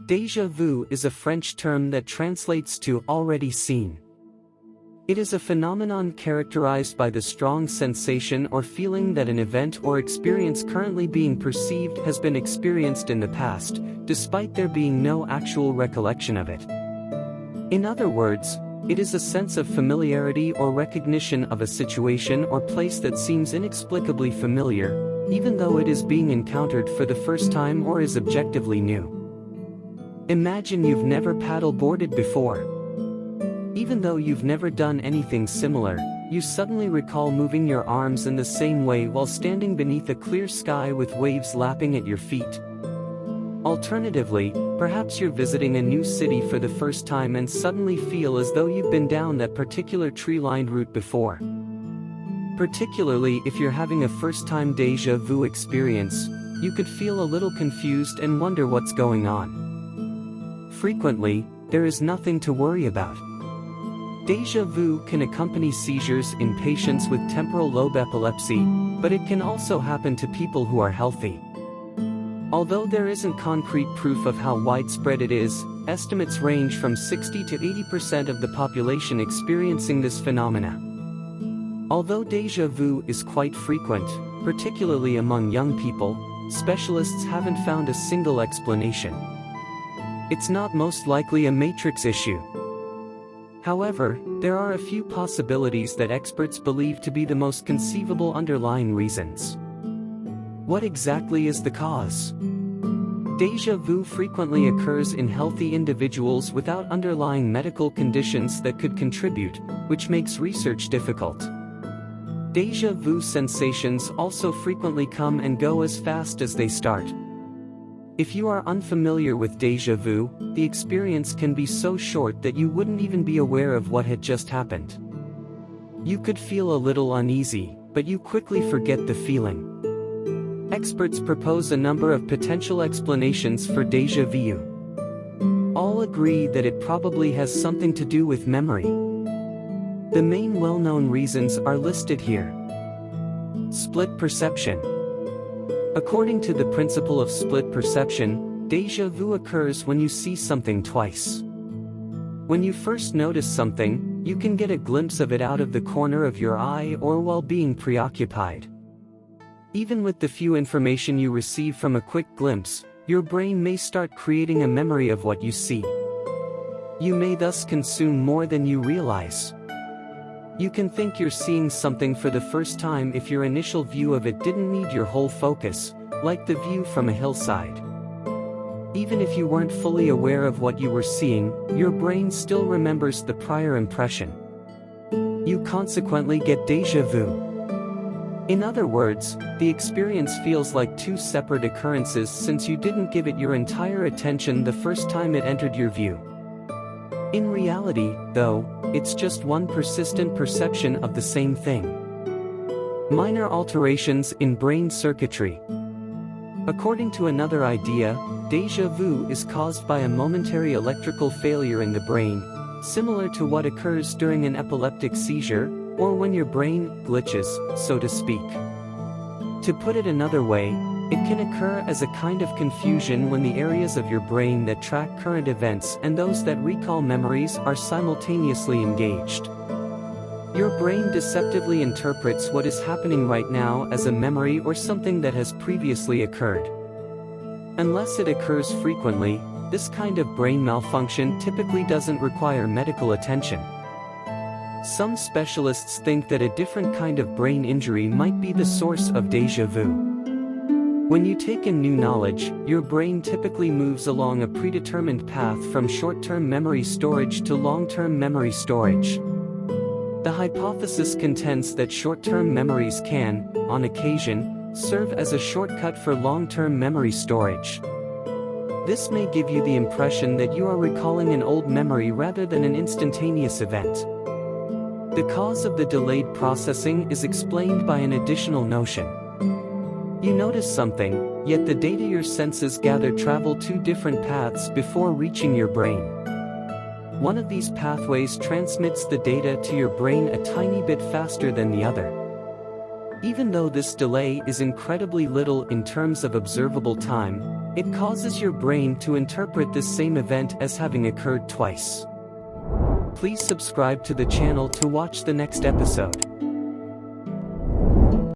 Déjà vu is a French term that translates to already seen. It is a phenomenon characterized by the strong sensation or feeling that an event or experience currently being perceived has been experienced in the past, despite there being no actual recollection of it. In other words, it is a sense of familiarity or recognition of a situation or place that seems inexplicably familiar, even though it is being encountered for the first time or is objectively new. Imagine you've never paddle-boarded before. Even though you've never done anything similar, you suddenly recall moving your arms in the same way while standing beneath a clear sky with waves lapping at your feet. Alternatively, perhaps you're visiting a new city for the first time and suddenly feel as though you've been down that particular tree-lined route before. Particularly if you're having a first-time déjà vu experience, you could feel a little confused and wonder what's going on. Frequently, there is nothing to worry about. Déjà vu can accompany seizures in patients with temporal lobe epilepsy, but it can also happen to people who are healthy. Although there isn't concrete proof of how widespread it is, estimates range from 60 to 80% of the population experiencing this phenomena. Although déjà vu is quite frequent, particularly among young people, specialists haven't found a single explanation. It's not most likely a matrix issue. However, there are a few possibilities that experts believe to be the most conceivable underlying reasons. What exactly is the cause? Déjà vu frequently occurs in healthy individuals without underlying medical conditions that could contribute, which makes research difficult. Déjà vu sensations also frequently come and go as fast as they start. If you are unfamiliar with déjà vu, the experience can be so short that you wouldn't even be aware of what had just happened. You could feel a little uneasy, but you quickly forget the feeling. Experts propose a number of potential explanations for déjà vu. All agree that it probably has something to do with memory. The main well-known reasons are listed here. Split perception. According to the principle of split perception, déjà vu occurs when you see something twice. When you first notice something, you can get a glimpse of it out of the corner of your eye or while being preoccupied. Even with the few information you receive from a quick glimpse, your brain may start creating a memory of what you see. You may thus consume more than you realize. You can think you're seeing something for the first time if your initial view of it didn't need your whole focus, like the view from a hillside. Even if you weren't fully aware of what you were seeing, your brain still remembers the prior impression. You consequently get déjà vu. In other words, the experience feels like two separate occurrences since you didn't give it your entire attention the first time it entered your view. In reality, though, it's just one persistent perception of the same thing. Minor alterations in brain circuitry. According to another idea, déjà vu is caused by a momentary electrical failure in the brain, similar to what occurs during an epileptic seizure, or when your brain glitches, so to speak. To put it another way, it can occur as a kind of confusion when the areas of your brain that track current events and those that recall memories are simultaneously engaged. Your brain deceptively interprets what is happening right now as a memory or something that has previously occurred. Unless it occurs frequently, this kind of brain malfunction typically doesn't require medical attention. Some specialists think that a different kind of brain injury might be the source of déjà vu. When you take in new knowledge, your brain typically moves along a predetermined path from short-term memory storage to long-term memory storage. The hypothesis contends that short-term memories can, on occasion, serve as a shortcut for long-term memory storage. This may give you the impression that you are recalling an old memory rather than an instantaneous event. The cause of the delayed processing is explained by an additional notion. You notice something, yet the data your senses gather travel two different paths before reaching your brain. One of these pathways transmits the data to your brain a tiny bit faster than the other. Even though this delay is incredibly little in terms of observable time, It causes your brain to interpret this same event as having occurred twice. Please subscribe to the channel to watch the next episode.